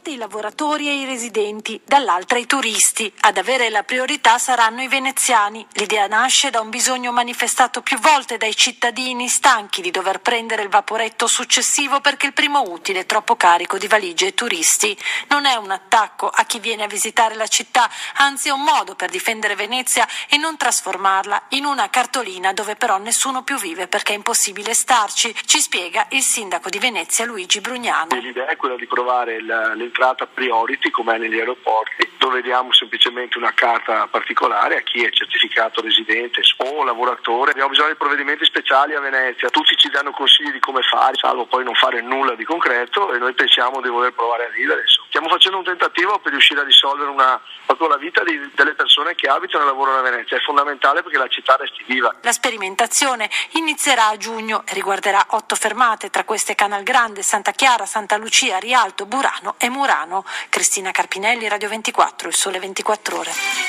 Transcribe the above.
I lavoratori e i residenti, dall'altra i turisti. Ad avere la priorità saranno i veneziani. L'idea nasce da un bisogno manifestato più volte dai cittadini stanchi di dover prendere il vaporetto successivo perché il primo utile è troppo carico di valigie e turisti. Non è un attacco a chi viene a visitare la città, anzi è un modo per difendere Venezia e non trasformarla in una cartolina dove però nessuno più vive perché è impossibile starci, ci spiega il sindaco di Venezia Luigi Brugnano. L'idea è quella di provare l'entrata priority come è negli aeroporti, dove diamo semplicemente una carta particolare a chi è certificato residente o lavoratore. Abbiamo bisogno di provvedimenti speciali a Venezia, tutti ci danno consigli di come fare, salvo poi non fare nulla di concreto, e noi pensiamo di voler provare a vivere adesso. Stiamo facendo un tentativo per riuscire a risolvere proprio la vita delle persone che abitano e lavorano a Venezia. È fondamentale perché la città resti viva. La sperimentazione inizierà a giugno e riguarderà 8 fermate, tra queste Canal Grande, Santa Chiara, Santa Lucia, Rialto, Burano e Murano. Cristina Carpinelli, Radio 24, Il Sole 24 Ore.